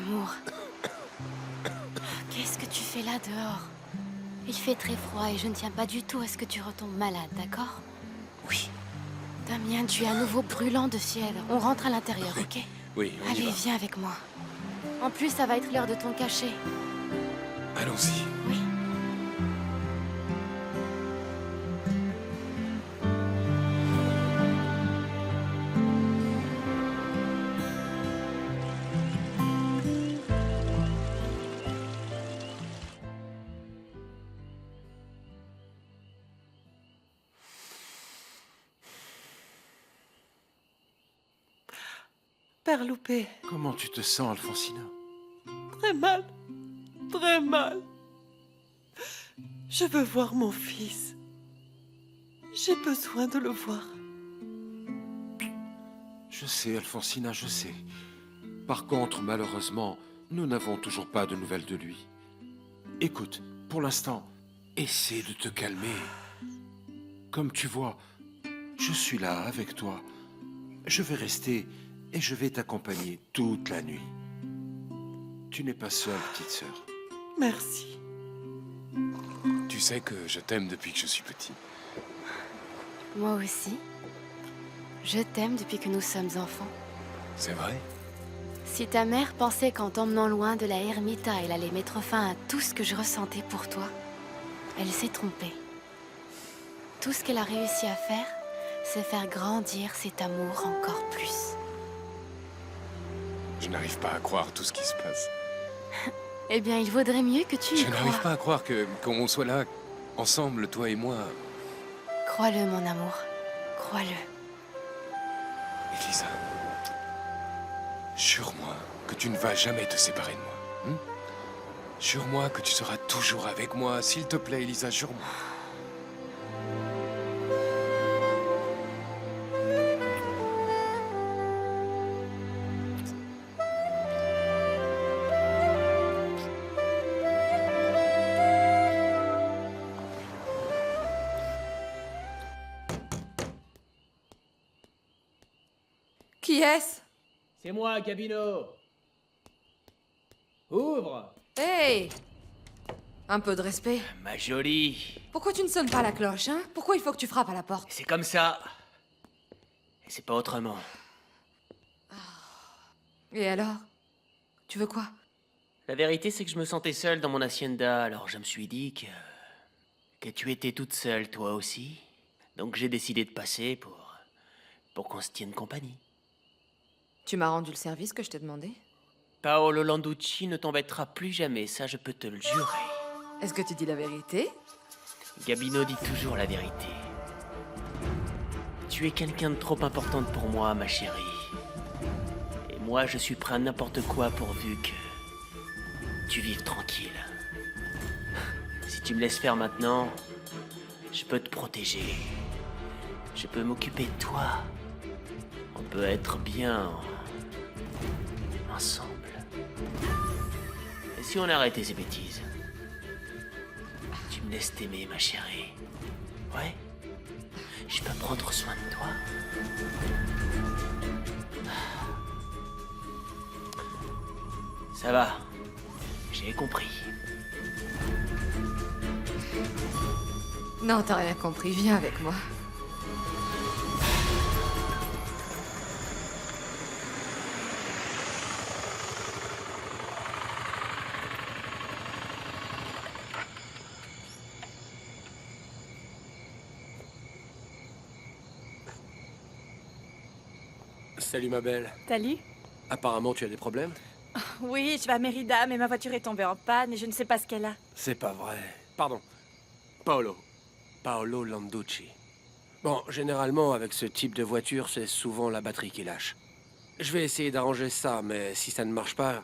amour. Qu'est-ce que tu fais là dehors? Il fait très froid et je ne tiens pas du tout à ce que tu retombes malade, d'accord? Oui. Damien, tu es à nouveau brûlant de fièvre. On rentre à l'intérieur, ok? Oui, on y Allez, va. viens avec moi. En plus, ça va être l'heure de ton cachet. Allons-y. Oui. Père Loupé, Comment tu te sens, Alfonsina? très mal, très mal. Je veux voir mon fils. J'ai besoin de le voir. Je sais, Alfonsina, je sais. Par contre, malheureusement, nous n'avons toujours pas de nouvelles de lui. Écoute, pour l'instant, essaie de te calmer. Comme tu vois, je suis là avec toi. Je vais rester et je vais t'accompagner toute la nuit. Tu n'es pas seule, petite sœur. Merci. Tu sais que je t'aime depuis que je suis petit. Moi aussi. Je t'aime depuis que nous sommes enfants. C'est vrai? Si ta mère pensait qu'en t'emmenant loin de la ermita, elle allait mettre fin à tout ce que je ressentais pour toi, elle s'est trompée. Tout ce qu'elle a réussi à faire, c'est faire grandir cet amour encore plus. Je n'arrive pas à croire tout ce qui se passe. Eh bien, il vaudrait mieux que tu y Je n'arrive crois. pas à croire qu'on soit là, ensemble, toi et moi. Crois-le, mon amour. Crois-le. Elisa, jure-moi que tu ne vas jamais te séparer de moi. Hein? Jure-moi que tu seras toujours avec moi. S'il te plaît, Elisa, jure-moi. Qui est-ce? C'est moi, Gabino. Ouvre. Hey! Un peu de respect. Ma jolie. Pourquoi tu ne sonnes pas la cloche, hein? Pourquoi il faut que tu frappes à la porte? C'est comme ça. Et c'est pas autrement. Et alors? Tu veux quoi? La vérité, c'est que je me sentais seul dans mon hacienda, alors je me suis dit que tu étais toute seule, toi aussi. Donc j'ai décidé de passer pour qu'on se tienne compagnie. Tu m'as rendu le service que je t'ai demandé? Paolo Landucci ne t'embêtera plus jamais, ça je peux te le jurer. Est-ce que tu dis la vérité? Gabino dit toujours la vérité. Tu es quelqu'un de trop importante pour moi, ma chérie. Et moi, je suis prêt à n'importe quoi pourvu que tu vives tranquille. Si tu me laisses faire maintenant, je peux te protéger. Je peux m'occuper de toi. On peut être bien ensemble. Et si on arrêtait ces bêtises? Tu me laisses t'aimer, ma chérie. Ouais? Je peux prendre soin de toi. Ça va. J'ai compris. Non, t'as rien compris. Viens avec moi. Salut ma belle. Salut. Apparemment tu as des problèmes? Oui, je vais à Mérida, mais ma voiture est tombée en panne et je ne sais pas ce qu'elle a. C'est pas vrai. Pardon. Paolo. Paolo Landucci. Bon, généralement avec ce type de voiture, c'est souvent la batterie qui lâche. Je vais essayer d'arranger ça, mais si ça ne marche pas,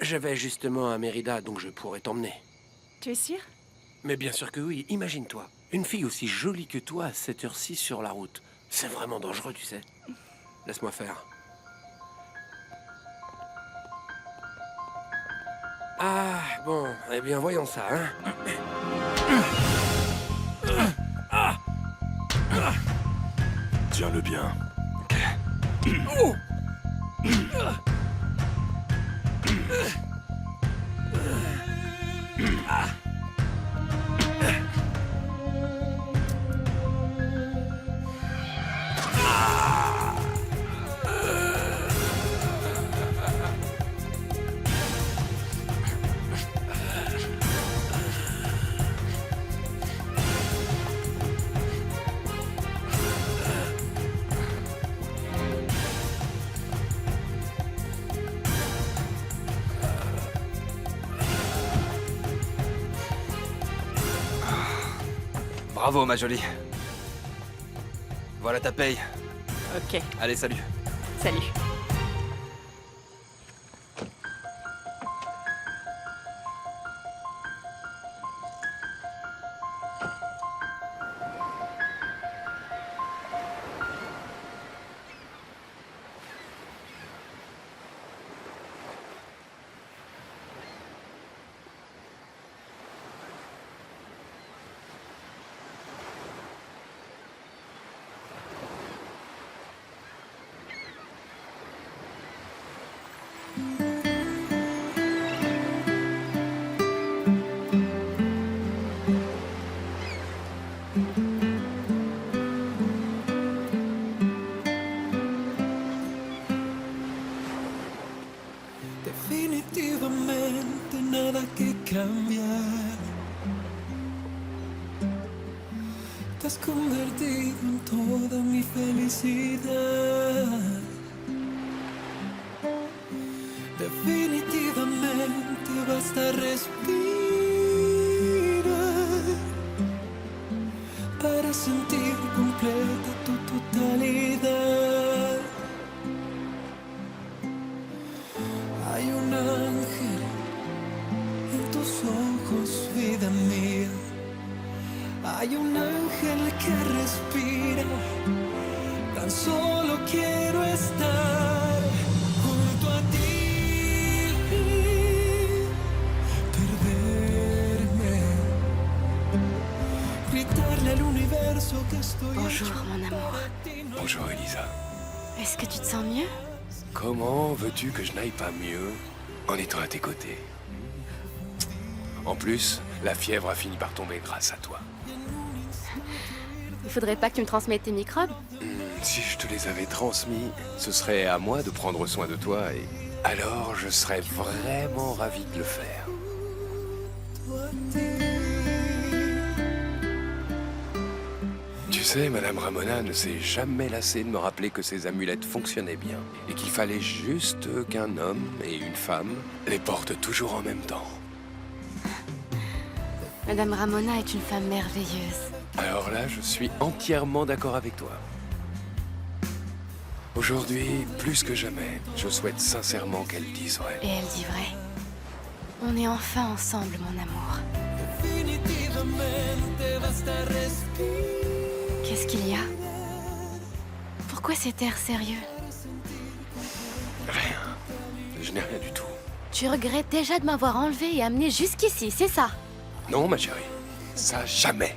je vais justement à Mérida, donc je pourrai t'emmener. Tu es sûr? Mais bien sûr que oui, imagine-toi. Une fille aussi jolie que toi à cette heure-ci sur la route. C'est vraiment dangereux, tu sais. Laisse-moi faire. Ah, bon, eh bien voyons ça, hein. Tiens-le bien. Bravo, ma jolie. Voilà ta paye. Ok, Allez, salut. salut. Definitivamente nada que cambiar. Te has convertido en toda mi felicidad. Definitivamente basta respirar para sentir completa tu totalidad. Hay un ángel en tus ojos, vida mía. Hay un ángel que respira. Tan solo quiero estar junto a ti. Perderme. Gritarle al universo que estoy Bonjour, hecho mon amour. para ti. No Bonjour, Elisa. Est-ce que tu te sens mieux? Comment veux-tu que je n'aille pas mieux en étant à tes côtés? En plus, la fièvre a fini par tomber grâce à toi. Il faudrait pas que tu me transmettes tes microbes? Si je te les avais transmis, ce serait à moi de prendre soin de toi et alors je serais vraiment ravi de le faire. Tu sais, Madame Ramona ne s'est jamais lassée de me rappeler que ces amulettes fonctionnaient bien et qu'il fallait juste qu'un homme et une femme les portent toujours en même temps. Madame Ramona est une femme merveilleuse. Alors là, je suis entièrement d'accord avec toi. Aujourd'hui, plus que jamais, je souhaite sincèrement qu'elle dise vrai. Et elle dit vrai. On est enfin ensemble, mon amour. Qu'est-ce qu'il y a? Pourquoi cet air sérieux? Rien. Je n'ai rien du tout. Tu regrettes déjà de m'avoir enlevé et amené jusqu'ici, c'est ça? Non, ma chérie. Ça, jamais.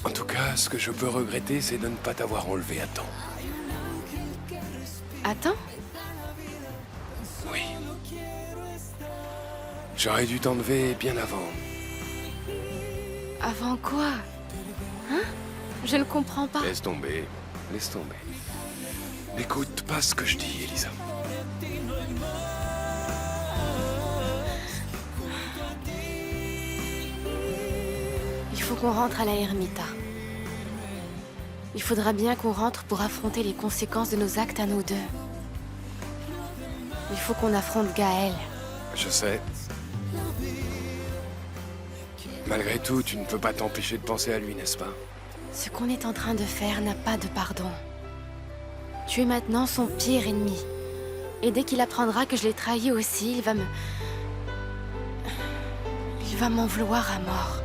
En tout cas, ce que je peux regretter, c'est de ne pas t'avoir enlevé à temps. Attends, Oui. J'aurais dû t'enlever bien avant. avant quoi? Hein? Je ne comprends pas. Laisse tomber. Laisse tomber. N'écoute pas ce que je dis, Elisa. Il faut qu'on rentre à la Ermita. Il faudra bien qu'on rentre pour affronter les conséquences de nos actes à nous deux. Il faut qu'on affronte Gaël. Je sais. Malgré tout, tu ne peux pas t'empêcher de penser à lui, n'est-ce pas? Ce qu'on est en train de faire n'a pas de pardon. Tu es maintenant son pire ennemi. Et dès qu'il apprendra que je l'ai trahi aussi, il va m'en vouloir à mort.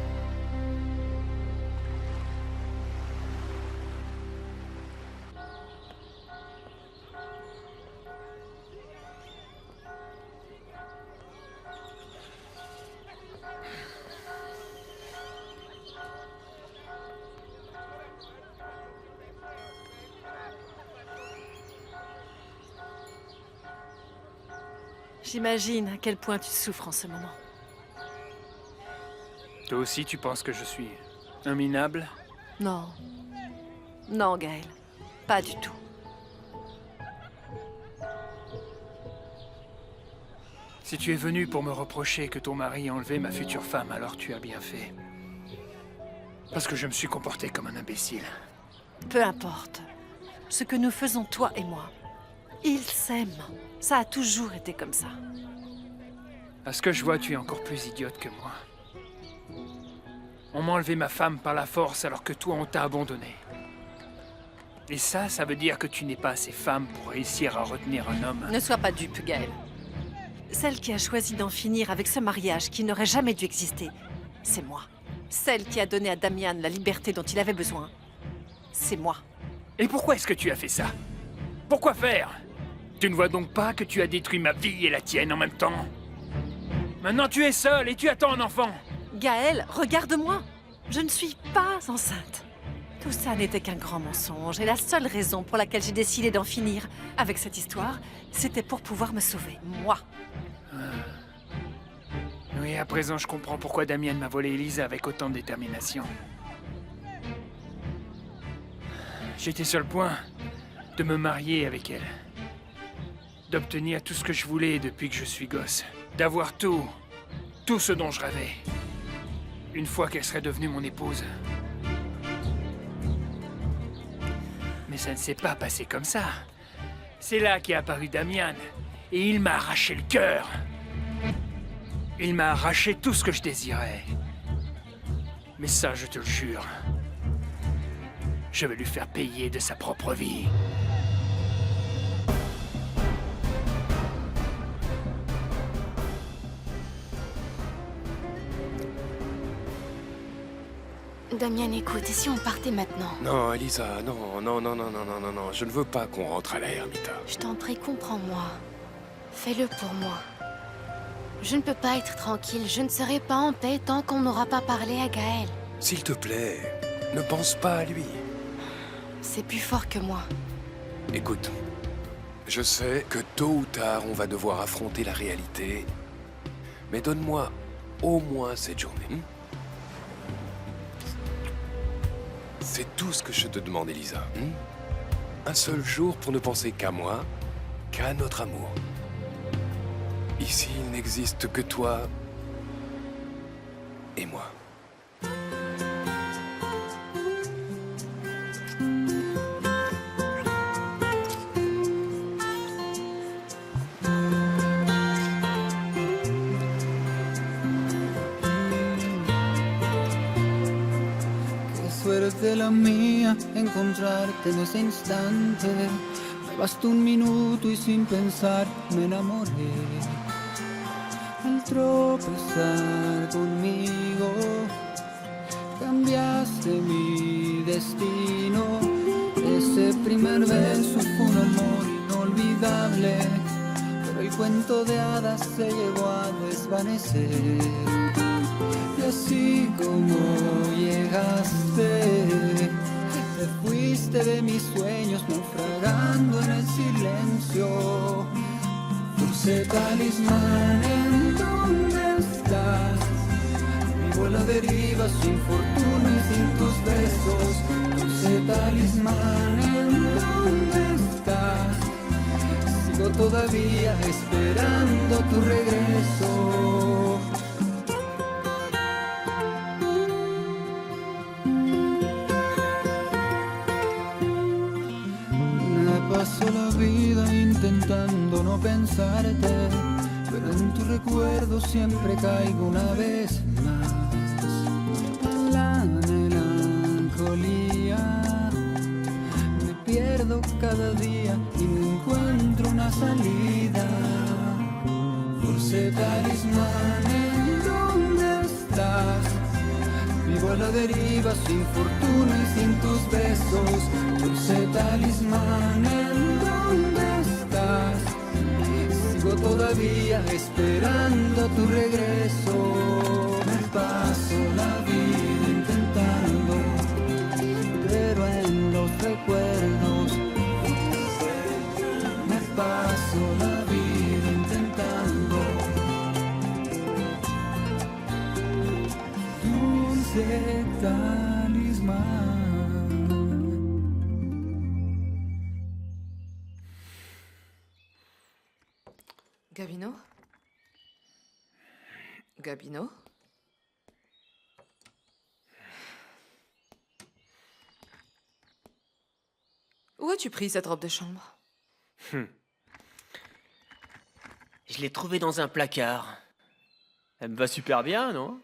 J'imagine à quel point tu souffres en ce moment. Toi aussi, tu penses que je suis un minable? Non. Non, Gaël. Pas du tout. Si tu es venu pour me reprocher que ton mari a enlevé ma future femme, alors tu as bien fait. Parce que je me suis comporté comme un imbécile. Peu importe. Ce que nous faisons, toi et moi. Ils s'aiment. Ça a toujours été comme ça. À ce que je vois, tu es encore plus idiote que moi. On m'a enlevé ma femme par la force alors que toi, on t'a abandonné. Et ça veut dire que tu n'es pas assez femme pour réussir à retenir un homme. Ne sois pas dupe, Gaël. Celle qui a choisi d'en finir avec ce mariage qui n'aurait jamais dû exister, c'est moi. Celle qui a donné à Damian la liberté dont il avait besoin, c'est moi. Et pourquoi est-ce que tu as fait ça? Pourquoi faire? Tu ne vois donc pas que tu as détruit ma vie et la tienne en même temps? Maintenant tu es seule et tu attends un enfant. Gaël, regarde-moi. Je ne suis pas enceinte. Tout ça n'était qu'un grand mensonge et la seule raison pour laquelle j'ai décidé d'en finir avec cette histoire, c'était pour pouvoir me sauver, moi. Oui, à présent je comprends pourquoi Damian m'a volé Elisa avec autant de détermination. J'étais sur le point de me marier avec elle. D'obtenir tout ce que je voulais depuis que je suis gosse. D'avoir tout ce dont je rêvais. Une fois qu'elle serait devenue mon épouse. Mais ça ne s'est pas passé comme ça. C'est là qu'est apparu Damian. Et il m'a arraché le cœur. Il m'a arraché tout ce que je désirais. Mais ça, je te le jure. Je vais lui faire payer de sa propre vie. Damien, écoute, et si on partait maintenant? Non, Elisa, non, je ne veux pas qu'on rentre à la ermita. Je t'en prie, comprends-moi. Fais-le pour moi. Je ne peux pas être tranquille, je ne serai pas en paix tant qu'on n'aura pas parlé à Gaël. S'il te plaît, ne pense pas à lui. C'est plus fort que moi. Écoute, je sais que tôt ou tard, on va devoir affronter la réalité. Mais donne-moi au moins cette journée. C'est tout ce que je te demande, Elisa. Un seul jour pour ne penser qu'à moi, qu'à notre amour. Ici, il n'existe que toi et moi. Suerte la mía encontrarte en ese instante. Me bastó un minuto y sin pensar me enamoré. Al tropezar conmigo, cambiaste mi destino. Ese primer beso fue un amor inolvidable, pero el cuento de hadas se llegó a desvanecer. Y así como llegaste, te fuiste de mis sueños naufragando en el silencio. Dulce talismán, ¿en dónde estás? Vivo a la deriva sin fortuna y sin tus besos. Dulce talismán, ¿en dónde estás? Sigo todavía esperando tu regreso. Paso la vida intentando no pensarte, pero en tu recuerdo siempre caigo una vez más. La melancolía, me pierdo cada día y no encuentro una salida. Dulce talismán, ¿en dónde estás? Vivo a la deriva sin fortuna y sin tus besos. Dulce talismán, ¿en dónde estás? Sigo todavía esperando tu regreso. Me paso la vida intentando, pero en los recuerdos. Me paso la vida intentando, talismán. Gabino? Gabino? Où as-tu pris cette robe de chambre? Je l'ai trouvée dans un placard. Elle me va super bien, non?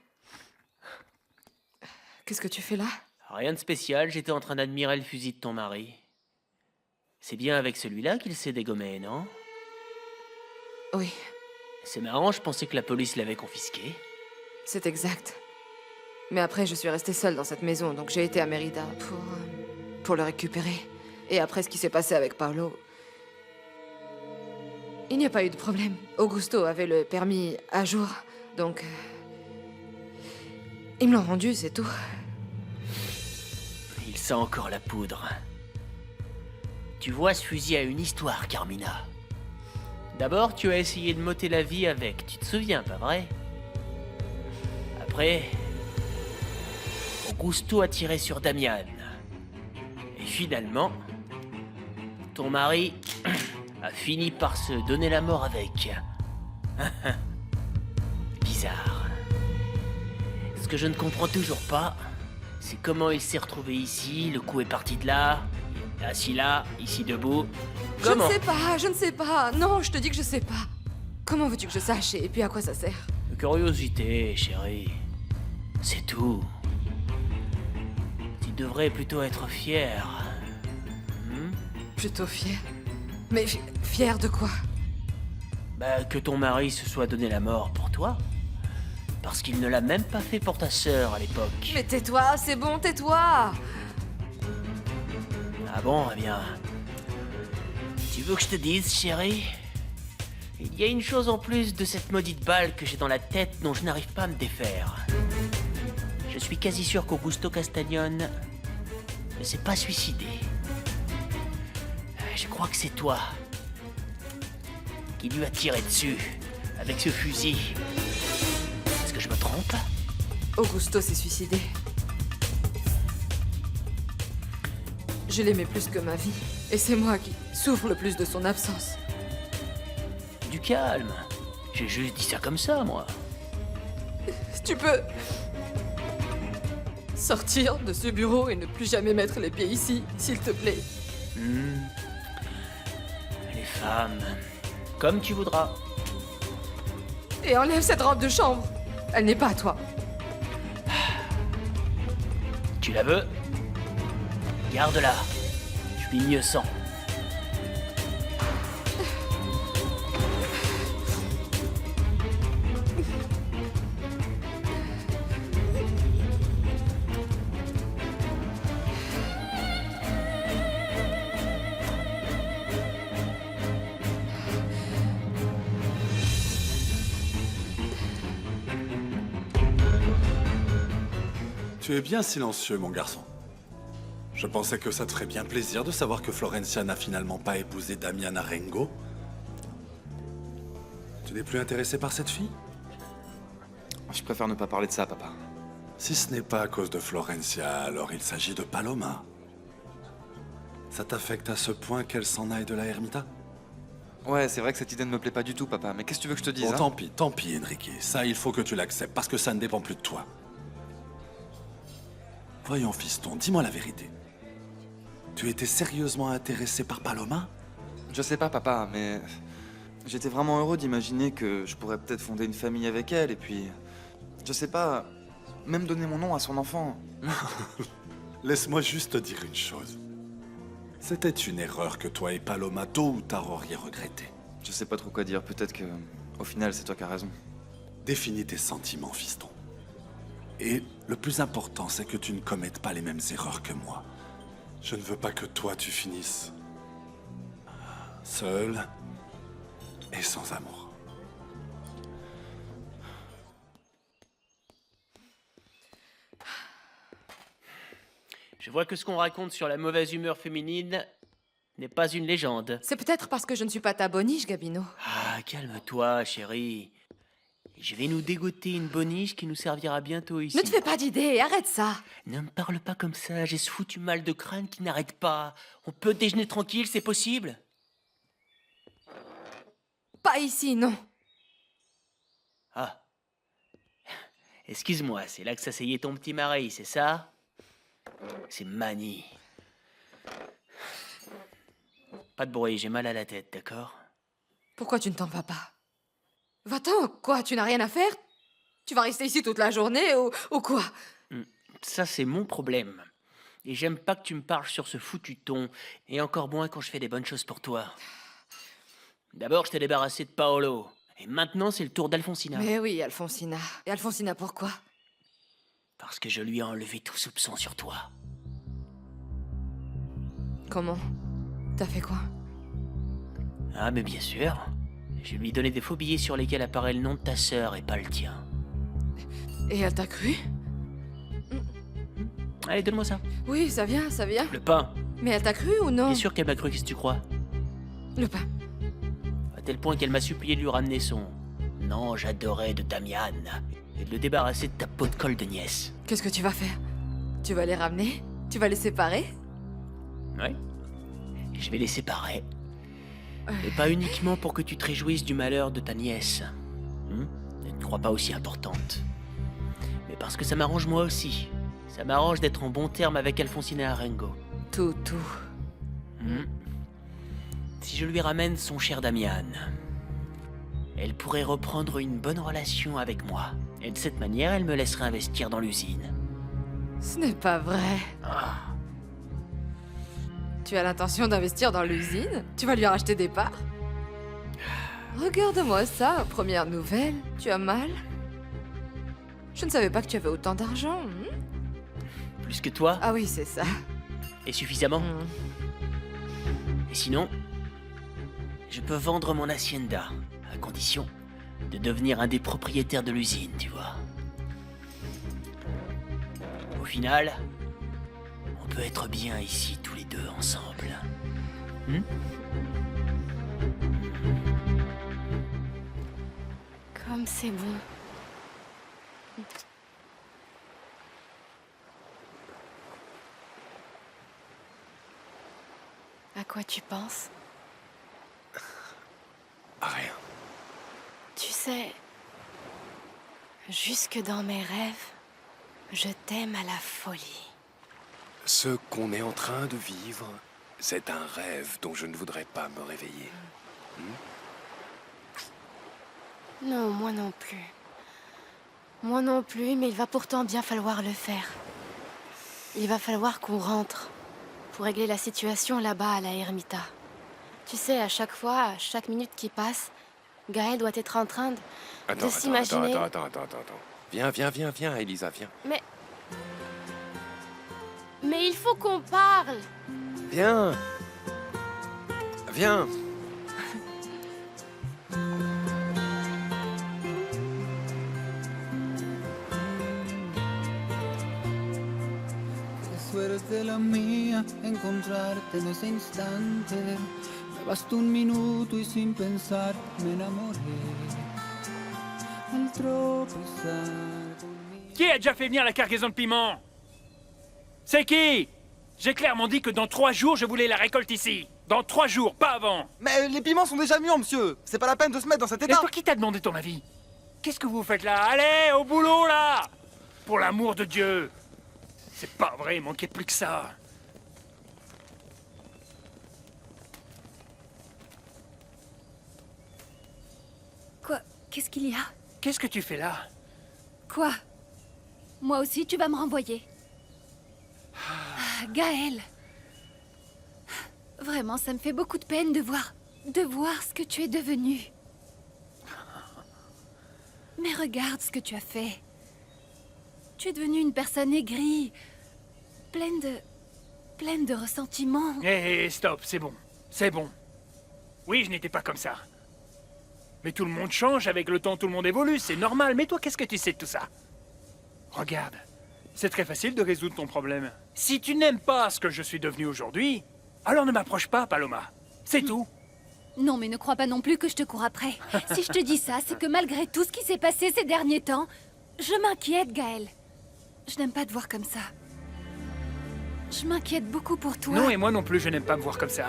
Qu'est-ce que tu fais là? Rien de spécial, j'étais en train d'admirer le fusil de ton mari. C'est bien avec celui-là qu'il s'est dégommé, non? Oui, C'est marrant, je pensais que la police l'avait confisqué. c'est exact. Mais après, je suis restée seule dans cette maison, donc j'ai été à Mérida pour le récupérer. Et après ce qui s'est passé avec Paolo, il n'y a pas eu de problème. Augusto avait le permis à jour, donc... ils me l'ont rendu, c'est tout. Il sent encore la poudre. Tu vois, ce fusil a une histoire, Carmina. D'abord, tu as essayé de m'ôter la vie avec, tu te souviens, pas vrai? Après, Augusto a tiré sur Damian. Et finalement, ton mari a fini par se donner la mort avec. Bizarre. Ce que je ne comprends toujours pas, c'est comment il s'est retrouvé ici, le coup est parti de là, il est assis là, ici debout. Comment? Je ne sais pas. Non, je te dis que je sais pas. Comment veux-tu que je sache et puis à quoi ça sert? Curiosité, chérie. C'est tout. Tu devrais plutôt être fier. Plutôt fière. Mais fière de quoi? Bah, que ton mari se soit donné la mort pour toi. Parce qu'il ne l'a même pas fait pour ta sœur à l'époque. Mais tais-toi, c'est bon, tais-toi! Ah bon, eh bien... Tu veux que je te dise, chérie? Il y a une chose en plus de cette maudite balle que j'ai dans la tête dont je n'arrive pas à me défaire. Je suis quasi sûr qu'Augusto Castagnone ne s'est pas suicidé. Je crois que c'est toi qui lui a tiré dessus avec ce fusil. Est-ce que je me trompe? Augusto s'est suicidé. Je l'aimais plus que ma vie. Et c'est moi qui souffre le plus de son absence. Du calme. J'ai juste dit ça comme ça, moi. Tu peux... sortir de ce bureau et ne plus jamais mettre les pieds ici, s'il te plaît. Les femmes... Comme tu voudras. Et enlève cette robe de chambre. Elle n'est pas à toi. Tu la veux? Garde-la. Je suis mieux sans. Tu es bien silencieux, mon garçon. Je pensais que ça te ferait bien plaisir de savoir que Florencia n'a finalement pas épousé Damian Arengo. Tu n'es plus intéressé par cette fille? Je préfère ne pas parler de ça, papa. Si ce n'est pas à cause de Florencia, alors il s'agit de Paloma. Ça t'affecte à ce point qu'elle s'en aille de la Ermita? Ouais, c'est vrai que cette idée ne me plaît pas du tout, papa. Mais qu'est-ce que tu veux que je te dise, Bon, hein? tant pis, Enrique. Ça, il faut que tu l'acceptes, parce que ça ne dépend plus de toi. Voyons, fiston, dis-moi la vérité. Tu étais sérieusement intéressé par Paloma? Je sais pas, papa, mais... J'étais vraiment heureux d'imaginer que je pourrais peut-être fonder une famille avec elle, et puis... Je sais pas... Même donner mon nom à son enfant. Laisse-moi juste te dire une chose. C'était une erreur que toi et Paloma, tôt ou tard, auriez regretté. Je sais pas trop quoi dire, peut-être que... Au final, c'est toi qui as raison. Définis tes sentiments, fiston. Et le plus important, c'est que tu ne commettes pas les mêmes erreurs que moi. Je ne veux pas que toi, tu finisses seul et sans amour. Je vois que ce qu'on raconte sur la mauvaise humeur féminine n'est pas une légende. C'est peut-être parce que je ne suis pas ta boniche, Gabino. Ah, calme-toi, chérie. Je vais nous dégoter une boniche qui nous servira bientôt ici. Ne te fais pas d'idées, arrête ça. Ne me parle pas comme ça, j'ai ce foutu mal de crâne qui n'arrête pas. On peut déjeuner tranquille, c'est possible? Pas ici, non. Ah. Excuse-moi, c'est là que s'asseyait ton petit mari, c'est ça? C'est Manny. Pas de bruit, j'ai mal à la tête, d'accord? Pourquoi tu ne t'en vas pas? Va-t'en, quoi, tu n'as rien à faire? Tu vas rester ici toute la journée ou quoi? Ça, c'est mon problème. Et j'aime pas que tu me parles sur ce foutu ton, et encore moins quand je fais des bonnes choses pour toi. D'abord, je t'ai débarrassé de Paolo, et maintenant, c'est le tour d'Alfonsina. Mais oui, Alfonsina. Et Alfonsina, pourquoi? Parce que je lui ai enlevé tout soupçon sur toi. Comment? T'as fait quoi? Ah, mais bien sûr. Je lui ai donné des faux billets sur lesquels apparaît le nom de ta sœur et pas le tien. Et elle t'a cru? Allez, donne-moi ça. Oui, ça vient, ça vient. Le pain. Mais elle t'a cru ou non? Bien sûr qu'elle m'a cru, qu'est-ce que tu crois? Le pain. À tel point qu'elle m'a supplié de lui ramener son ange adoré de Damian et de le débarrasser de ta peau de colle de nièce. Qu'est-ce que tu vas faire? Tu vas les ramener? Tu vas les séparer? Ouais. Je vais les séparer. Et pas uniquement pour que tu te réjouisses du malheur de ta nièce. Ne te crois pas aussi importante. Mais parce que ça m'arrange moi aussi. Ça m'arrange d'être en bon terme avec Alfonsina Arengo. Tout. Si je lui ramène son cher Damian, elle pourrait reprendre une bonne relation avec moi. Et de cette manière, elle me laisserait investir dans l'usine. Ce n'est pas vrai. Tu as l'intention d'investir dans l'usine? Tu vas lui racheter des parts? Regarde-moi ça, première nouvelle. Tu as mal? Je ne savais pas que tu avais autant d'argent. Plus que toi? Ah oui, c'est ça. Et suffisamment? Et sinon, je peux vendre mon hacienda, à condition de devenir un des propriétaires de l'usine, tu vois. Au final, on peut être bien ici tous les deux ensemble. Comme c'est bon. À quoi tu penses? Rien. Tu sais, jusque dans mes rêves, je t'aime à la folie. Ce qu'on est en train de vivre, c'est un rêve dont je ne voudrais pas me réveiller. Non, moi non plus. Moi non plus, mais il va pourtant bien falloir le faire. Il va falloir qu'on rentre pour régler la situation là-bas à la Ermita. Tu sais, à chaque fois, à chaque minute qui passe, Gaël doit être en train de s'imaginer... Attends. Viens, Elisa, viens. Mais il faut qu'on parle. Viens. Suerte la mía encontrarte en ese instante. Me bastó un minuto y sin pensar me enamoré. Al tropezar conmigo. Qui a déjà fait venir la cargaison de piment? C'est qui? J'ai clairement dit que dans 3 jours, je voulais la récolte ici. Dans 3 jours, pas avant. Mais les piments sont déjà mûrs, monsieur. C'est pas la peine de se mettre dans cet Et état. toi, qui t'a demandé ton avis? Qu'est-ce que vous faites là? Allez, au boulot, là! Pour l'amour de Dieu! C'est pas vrai, il manquait plus que ça. Quoi? Qu'est-ce qu'il y a? Qu'est-ce que tu fais là? Quoi? Moi aussi, tu vas me renvoyer. Gaël. Vraiment, ça me fait beaucoup de peine de voir ce que tu es devenu. Mais regarde ce que tu as fait. Tu es devenu une personne aigrie, pleine de ressentiments. Hé, stop, c'est bon. C'est bon. Oui, je n'étais pas comme ça. Mais tout le monde change, avec le temps tout le monde évolue, c'est normal. Mais toi, qu'est-ce que tu sais de tout ça? Regarde, c'est très facile de résoudre ton problème. Si tu n'aimes pas ce que je suis devenu aujourd'hui, alors ne m'approche pas, Paloma. C'est tout. Non, mais ne crois pas non plus que je te cours après. Si je te dis ça, c'est que malgré tout ce qui s'est passé ces derniers temps, je m'inquiète, Gaël. Je n'aime pas te voir comme ça. Je m'inquiète beaucoup pour toi. Non, et moi non plus, je n'aime pas me voir comme ça.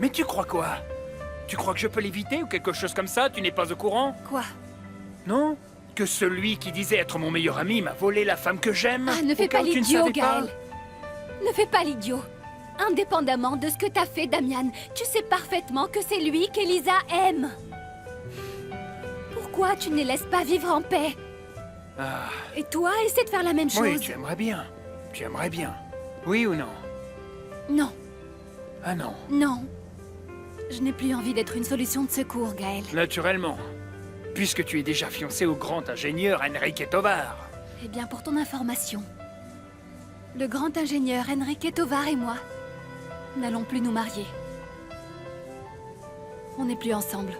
Mais tu crois quoi? Tu crois que je peux l'éviter ou quelque chose comme ça? Tu n'es pas au courant? Quoi? Non? Que celui qui disait être mon meilleur ami m'a volé la femme que j'aime? Ah, ne fais Au cas pas où tu ne l'idiot, savais pas? Gaël. Ne fais pas l'idiot. Indépendamment de ce que t'as fait, Damian, tu sais parfaitement que c'est lui qu'Elisa aime. Pourquoi tu ne les laisses pas vivre en paix? Ah, Et toi, essaie de faire la même chose. oui, tu aimerais bien. Tu aimerais bien. Oui ou non? Non, Ah non. non. Je n'ai plus envie d'être une solution de secours, Gaël. Naturellement. Puisque tu es déjà fiancé au grand ingénieur Enrique Tovar. Eh bien, pour ton information, le grand ingénieur Enrique Tovar et moi n'allons plus nous marier. On n'est plus ensemble.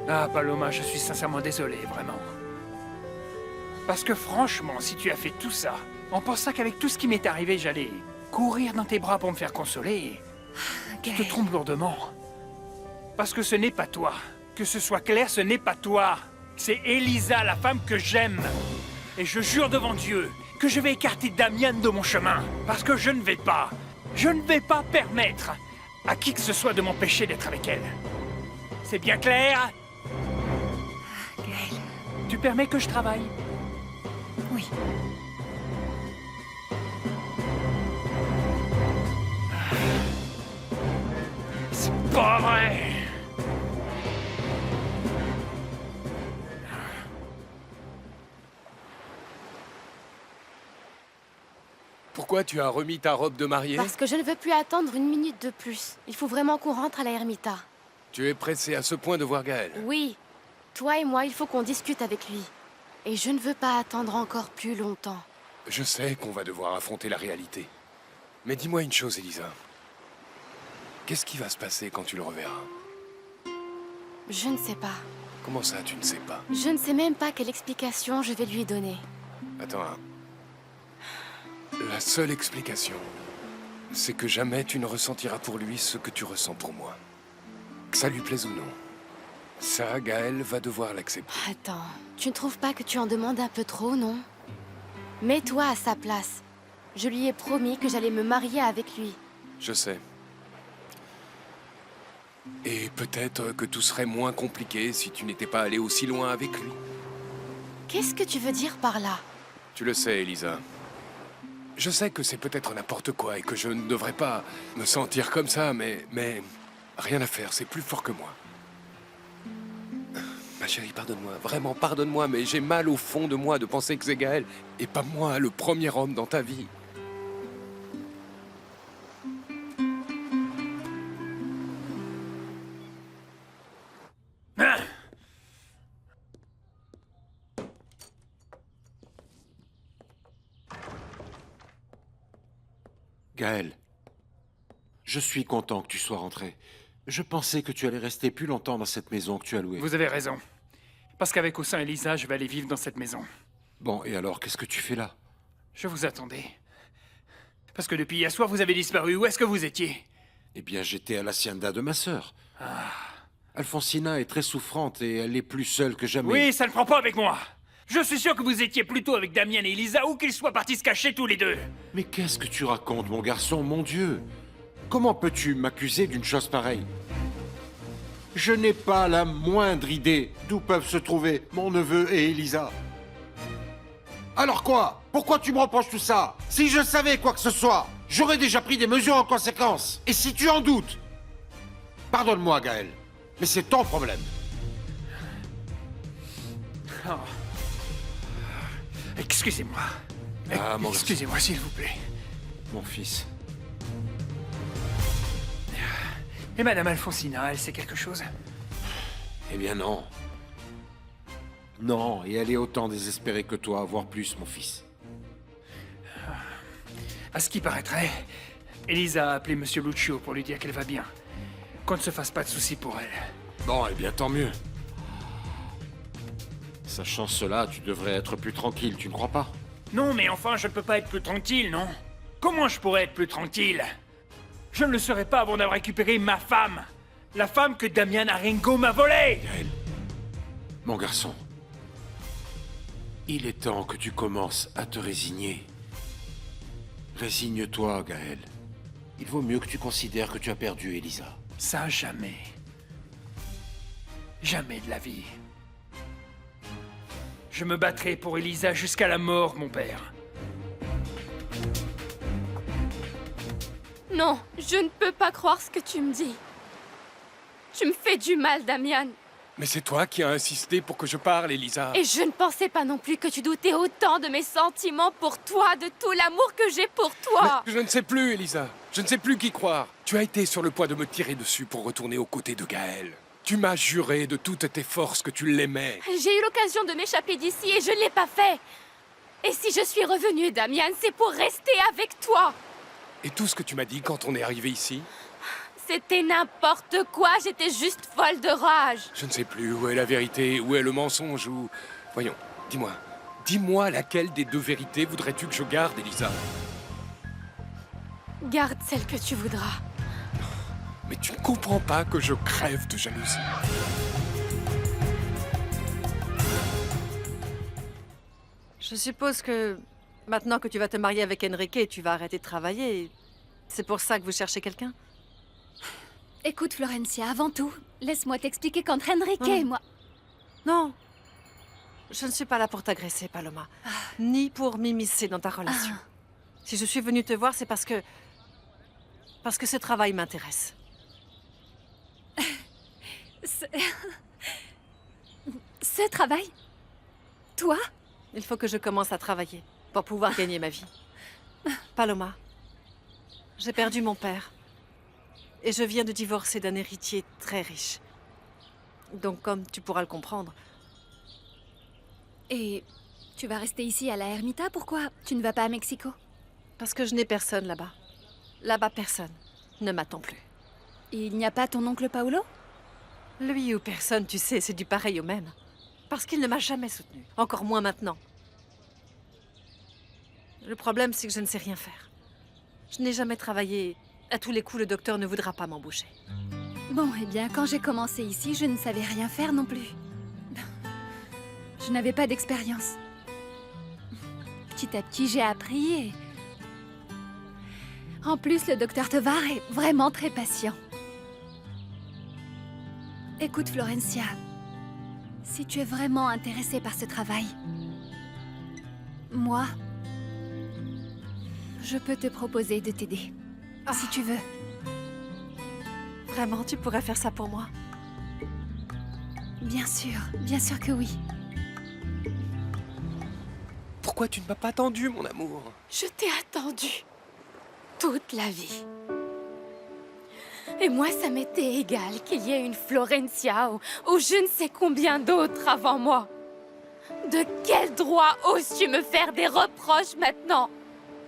Ah, Paloma, je suis sincèrement désolé, vraiment. Parce que franchement, si tu as fait tout ça, en pensant qu'avec tout ce qui m'est arrivé, j'allais courir dans tes bras pour me faire consoler, tu te trompes lourdement. Parce que ce n'est pas toi. Que ce soit clair, ce n'est pas toi. C'est Elisa, la femme que j'aime. Et je jure devant Dieu que je vais écarter Damian de mon chemin. Parce que je ne vais pas permettre à qui que ce soit de m'empêcher d'être avec elle. C'est bien clair? Gaël. Tu permets que je travaille? Oui. C'est pas vrai! Pourquoi tu as remis ta robe de mariée? Parce que je ne veux plus attendre une minute de plus. Il faut vraiment qu'on rentre à la Ermita. Tu es pressé à ce point de voir Gaël? Oui. Toi et moi, il faut qu'on discute avec lui. Et je ne veux pas attendre encore plus longtemps. Je sais qu'on va devoir affronter la réalité. Mais dis-moi une chose, Elisa. Qu'est-ce qui va se passer quand tu le reverras? Je ne sais pas. Comment ça, tu ne sais pas? Je ne sais même pas quelle explication je vais lui donner. Attends, hein. La seule explication, c'est que jamais tu ne ressentiras pour lui ce que tu ressens pour moi. Que ça lui plaise ou non. Ça, Gaël va devoir l'accepter. Attends, tu ne trouves pas que tu en demandes un peu trop, non? Mets-toi à sa place. Je lui ai promis que j'allais me marier avec lui. Je sais. Et peut-être que tout serait moins compliqué si tu n'étais pas allé aussi loin avec lui. Qu'est-ce que tu veux dire par là? Tu le sais, Elisa. Je sais que c'est peut-être n'importe quoi et que je ne devrais pas me sentir comme ça, mais rien à faire, c'est plus fort que moi. Ma chérie, pardonne-moi, vraiment pardonne-moi, mais j'ai mal au fond de moi de penser que c'est Gaël et pas moi le premier homme dans ta vie. Ah! Gaël, je suis content que tu sois rentré. Je pensais que tu allais rester plus longtemps dans cette maison que tu as louée. Vous avez raison. Parce qu'avec Oussin et Lisa, je vais aller vivre dans cette maison. Bon, et alors, qu'est-ce que tu fais là? Je vous attendais. Parce que depuis hier soir, vous avez disparu. Où est-ce que vous étiez? Eh bien, j'étais à l'hacienda de ma sœur. Alfonsina est très souffrante et elle est plus seule que jamais. Oui, ça ne prend pas avec moi. Je suis sûr que vous étiez plutôt avec Damian et Elisa ou qu'ils soient partis se cacher tous les deux. Mais qu'est-ce que tu racontes, mon garçon, mon Dieu? Comment peux-tu m'accuser d'une chose pareille? Je n'ai pas la moindre idée d'où peuvent se trouver mon neveu et Elisa. Alors quoi? Pourquoi tu me reproches tout ça? Si je savais quoi que ce soit, j'aurais déjà pris des mesures en conséquence. Et si tu en doutes, pardonne-moi, Gaël, mais c'est ton problème. Oh. Excusez-moi. Ah, mon Excusez-moi, s'il vous plaît. Mon fils. Et Madame Alfonsina, elle sait quelque chose? Eh bien non. Non, et elle est autant désespérée que toi, voire plus, mon fils. À ce qui paraîtrait, Elisa a appelé Monsieur Lucio pour lui dire qu'elle va bien. Qu'on ne se fasse pas de soucis pour elle. Bon, eh bien tant mieux. Sachant cela, tu devrais être plus tranquille, tu ne crois pas? Non, mais enfin, je ne peux pas être plus tranquille, non? Comment je pourrais être plus tranquille? Je ne le serai pas avant d'avoir récupéré ma femme. La femme que Damian Aringo m'a volée. Gaël, mon garçon, il est temps que tu commences à te résigner. Résigne-toi, Gaël. Il vaut mieux que tu considères que tu as perdu Elisa. Ça, jamais. Jamais de la vie. Je me battrai pour Elisa jusqu'à la mort, mon père. Non, je ne peux pas croire ce que tu me dis. Tu me fais du mal, Damian. Mais c'est toi qui as insisté pour que je parle, Elisa. Et je ne pensais pas non plus que tu doutais autant de mes sentiments pour toi, de tout l'amour que j'ai pour toi. Mais je ne sais plus, Elisa. Je ne sais plus qui croire. Tu as été sur le point de me tirer dessus pour retourner aux côtés de Gaël. Tu m'as juré de toutes tes forces que tu l'aimais. J'ai eu l'occasion de m'échapper d'ici et je ne l'ai pas fait. Et si je suis revenue, Damian, c'est pour rester avec toi. Et tout ce que tu m'as dit quand on est arrivé ici? C'était n'importe quoi, j'étais juste folle de rage. Je ne sais plus où est la vérité, où est le mensonge, ou... Voyons, dis-moi. Dis-moi laquelle des deux vérités voudrais-tu que je garde, Elisa? Garde celle que tu voudras. Mais tu ne comprends pas que je crève de jalousie. Je suppose que maintenant que tu vas te marier avec Enrique, tu vas arrêter de travailler. C'est pour ça que vous cherchez quelqu'un? Écoute, Florencia, avant tout, laisse-moi t'expliquer qu'entre Enrique et moi... Non. Je ne suis pas là pour t'agresser, Paloma. Ni pour m'immiscer dans ta relation. Si je suis venue te voir, c'est parce que ce travail m'intéresse. Ce travail? Toi? Il faut que je commence à travailler pour pouvoir gagner ma vie. Paloma, j'ai perdu mon père. Et je viens de divorcer d'un héritier très riche. Donc, comme tu pourras le comprendre... Et tu vas rester ici à la Ermita? Pourquoi tu ne vas pas à Mexico? Parce que je n'ai personne là-bas. Là-bas, personne ne m'attend plus. Il n'y a pas ton oncle Paolo? Lui ou personne, tu sais, c'est du pareil au même. Parce qu'il ne m'a jamais soutenu. Encore moins maintenant. Le problème, c'est que je ne sais rien faire. Je n'ai jamais travaillé. À tous les coups, le docteur ne voudra pas m'embaucher. Bon, eh bien, quand j'ai commencé ici, je ne savais rien faire non plus. Je n'avais pas d'expérience. Petit à petit, j'ai appris et... En plus, le docteur Tovar est vraiment très patient. Écoute, Florencia, si tu es vraiment intéressée par ce travail, moi, je peux te proposer de t'aider. Si tu veux. Vraiment, tu pourrais faire ça pour moi? Bien sûr que oui. Pourquoi tu ne m'as pas attendu, mon amour? Je t'ai attendu toute la vie. Et moi, ça m'était égal qu'il y ait une Florencia ou je ne sais combien d'autres avant moi. De quel droit oses-tu me faire des reproches maintenant?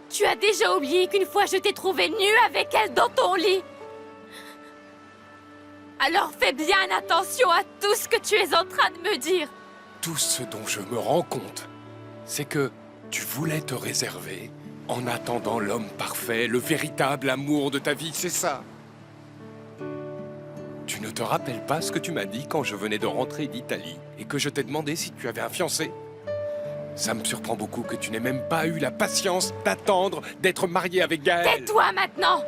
Tu as déjà oublié qu'une fois je t'ai trouvé nue avec elle dans ton lit. Alors fais bien attention à tout ce que tu es en train de me dire. Tout ce dont je me rends compte, c'est que tu voulais te réserver en attendant l'homme parfait, le véritable amour de ta vie, c'est ça. Tu ne te rappelles pas ce que tu m'as dit quand je venais de rentrer d'Italie et que je t'ai demandé si tu avais un fiancé? Ça me surprend beaucoup que tu n'aies même pas eu la patience d'attendre d'être marié avec Gaël. Tais-toi maintenant!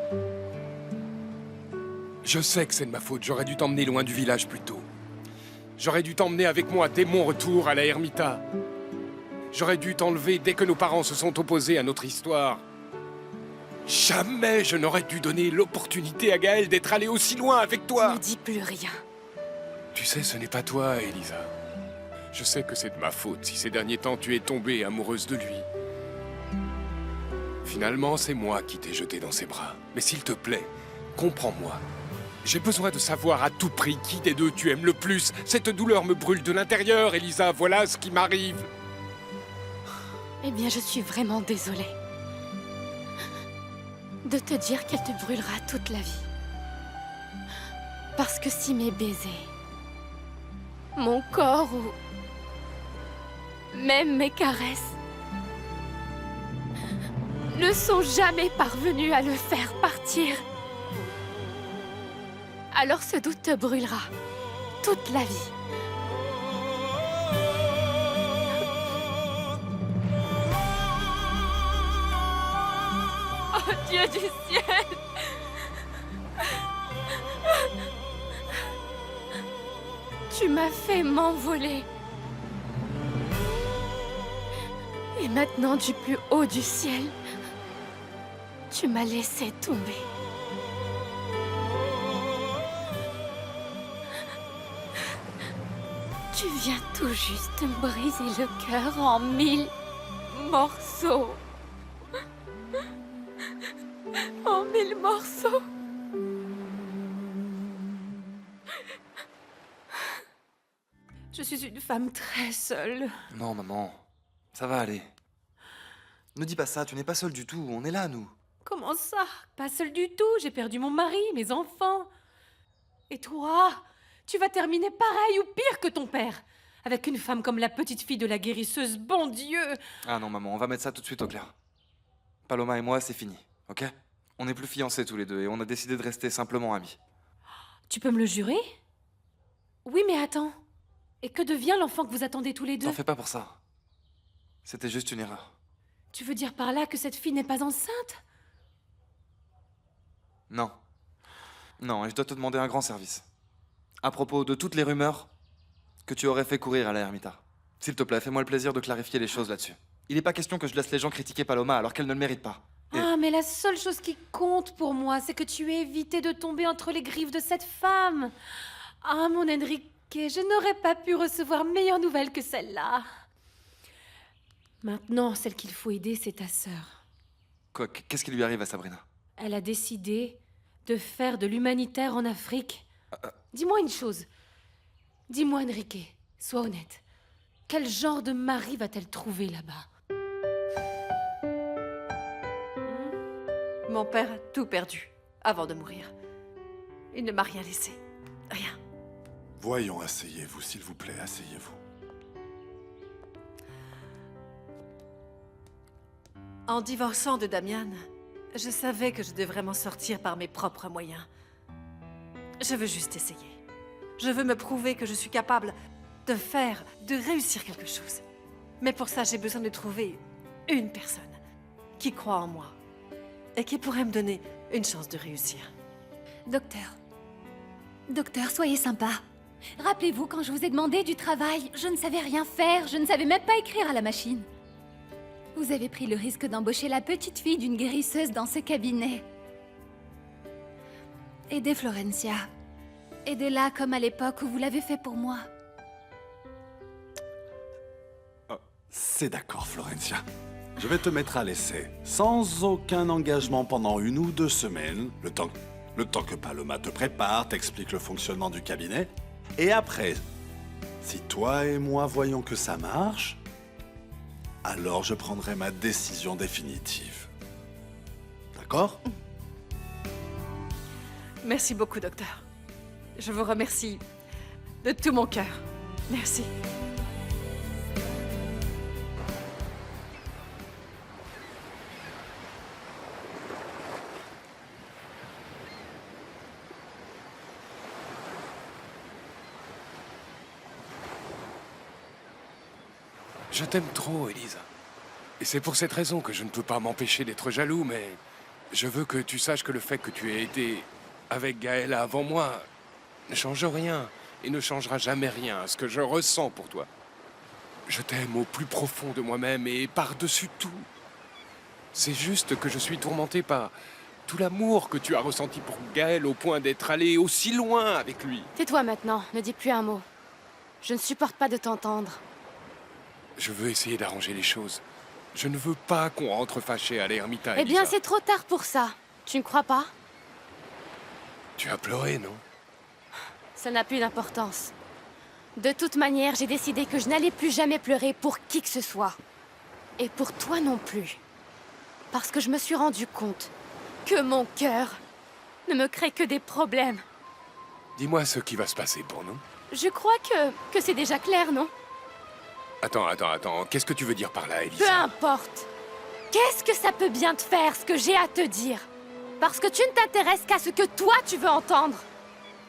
Je sais que c'est de ma faute, j'aurais dû t'emmener loin du village plus tôt. J'aurais dû t'emmener avec moi dès mon retour à la Ermita. J'aurais dû t'enlever dès que nos parents se sont opposés à notre histoire. Jamais je n'aurais dû donner l'opportunité à Gaël d'être allé aussi loin avec toi. Ne dis plus rien. Tu sais, ce n'est pas toi, Elisa. Je sais que c'est de ma faute si ces derniers temps tu es tombée amoureuse de lui. Finalement, c'est moi qui t'ai jeté dans ses bras. Mais s'il te plaît, comprends-moi. J'ai besoin de savoir à tout prix qui des deux tu aimes le plus. Cette douleur me brûle de l'intérieur, Elisa. Voilà ce qui m'arrive. Eh bien, je suis vraiment désolée de te dire qu'elle te brûlera toute la vie. Parce que si mes baisers, mon corps ou même mes caresses ne sont jamais parvenus à le faire partir, alors ce doute te brûlera toute la vie. Oh Dieu du ciel! Tu m'as fait m'envoler. Et maintenant, du plus haut du ciel, tu m'as laissé tomber. Tu viens tout juste de me briser le cœur en 1000 morceaux. En 1000 morceaux. Je suis une femme très seule. Non, maman. Ça va aller. Ne dis pas ça, tu n'es pas seule du tout. On est là, nous. Comment ça? Pas seule du tout. J'ai perdu mon mari, mes enfants. Et toi? Tu vas terminer pareil ou pire que ton père. Avec une femme comme la petite fille de la guérisseuse, bon Dieu! Ah non, maman, on va mettre ça tout de suite au clair. Paloma et moi, c'est fini, ok? On n'est plus fiancés tous les deux et on a décidé de rester simplement amis. Tu peux me le jurer? Oui, mais attends. Et que devient l'enfant que vous attendez tous les deux? T'en fais pas pour ça. C'était juste une erreur. Tu veux dire par là que cette fille n'est pas enceinte? Non. Non, et je dois te demander un grand service. À propos de toutes les rumeurs que tu aurais fait courir à la Ermita. S'il te plaît, fais-moi le plaisir de clarifier les choses là-dessus. Il n'est pas question que je laisse les gens critiquer Paloma alors qu'elle ne le mérite pas. Ah, mais la seule chose qui compte pour moi, c'est que tu aies évité de tomber entre les griffes de cette femme. Ah, mon Enrique, je n'aurais pas pu recevoir meilleure nouvelle que celle-là. Maintenant, celle qu'il faut aider, c'est ta sœur. Quoi, qu'est-ce qui lui arrive à Sabrina? Elle a décidé de faire de l'humanitaire en Afrique. Dis-moi une chose. Dis-moi, Enrique, sois honnête. Quel genre de mari va-t-elle trouver là-bas? Mon père a tout perdu avant de mourir. Il ne m'a rien laissé. Rien. Voyons, asseyez-vous, s'il vous plaît, asseyez-vous. En divorçant de Damian, je savais que je devrais m'en sortir par mes propres moyens. Je veux juste essayer. Je veux me prouver que je suis capable de réussir quelque chose. Mais pour ça, j'ai besoin de trouver une personne qui croit en moi et qui pourrait me donner une chance de réussir. Docteur, soyez sympa. Rappelez-vous, quand je vous ai demandé du travail, je ne savais rien faire, je ne savais même pas écrire à la machine. Vous avez pris le risque d'embaucher la petite fille d'une guérisseuse dans ce cabinet. Aidez Florencia. Aidez-la comme à l'époque où vous l'avez fait pour moi. C'est d'accord, Florencia. Je vais te mettre à l'essai, sans aucun engagement pendant 1 ou 2 semaines, le temps que Paloma te prépare, t'explique le fonctionnement du cabinet. Et après, si toi et moi voyons que ça marche, alors je prendrai ma décision définitive. D'accord? Merci beaucoup, docteur. Je vous remercie de tout mon cœur. Merci. Je t'aime trop, Elisa. Et c'est pour cette raison que je ne peux pas m'empêcher d'être jaloux, mais je veux que tu saches que le fait que tu aies été avec Gaëla avant moi ne change rien et ne changera jamais rien à ce que je ressens pour toi. Je t'aime au plus profond de moi-même et par-dessus tout. C'est juste que je suis tourmenté par tout l'amour que tu as ressenti pour Gaël au point d'être allé aussi loin avec lui. Tais-toi maintenant, ne dis plus un mot. Je ne supporte pas de t'entendre. Je veux essayer d'arranger les choses. Je ne veux pas qu'on rentre fâché à l'Ermita, Eh bien, Elisa. c'est trop tard pour ça. Tu ne crois pas? Tu as pleuré, non? Ça n'a plus d'importance. De toute manière, j'ai décidé que je n'allais plus jamais pleurer pour qui que ce soit. Et pour toi non plus. Parce que je me suis rendu compte que mon cœur ne me crée que des problèmes. Dis-moi ce qui va se passer pour nous. Je crois que c'est déjà clair, non? Attends. Qu'est-ce que tu veux dire par là, Elisa? Peu importe. Qu'est-ce que ça peut bien te faire, ce que j'ai à te dire? Parce que tu ne t'intéresses qu'à ce que toi, tu veux entendre.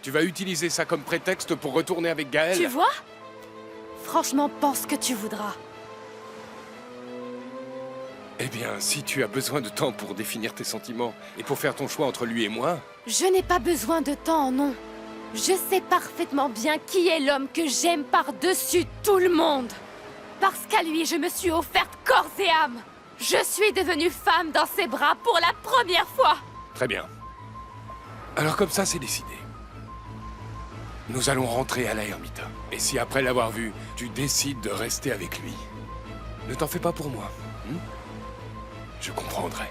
Tu vas utiliser ça comme prétexte pour retourner avec Gaël? Tu vois? Franchement, pense ce que tu voudras. Eh bien, si tu as besoin de temps pour définir tes sentiments et pour faire ton choix entre lui et moi... Je n'ai pas besoin de temps, non. Je sais parfaitement bien qui est l'homme que j'aime par-dessus tout le monde. Parce qu'à lui, je me suis offerte corps et âme. Je suis devenue femme dans ses bras pour la première fois. Très bien. Alors comme ça, c'est décidé. Nous allons rentrer à la Ermita. Et si après l'avoir vu, tu décides de rester avec lui, ne t'en fais pas pour moi. Je comprendrai.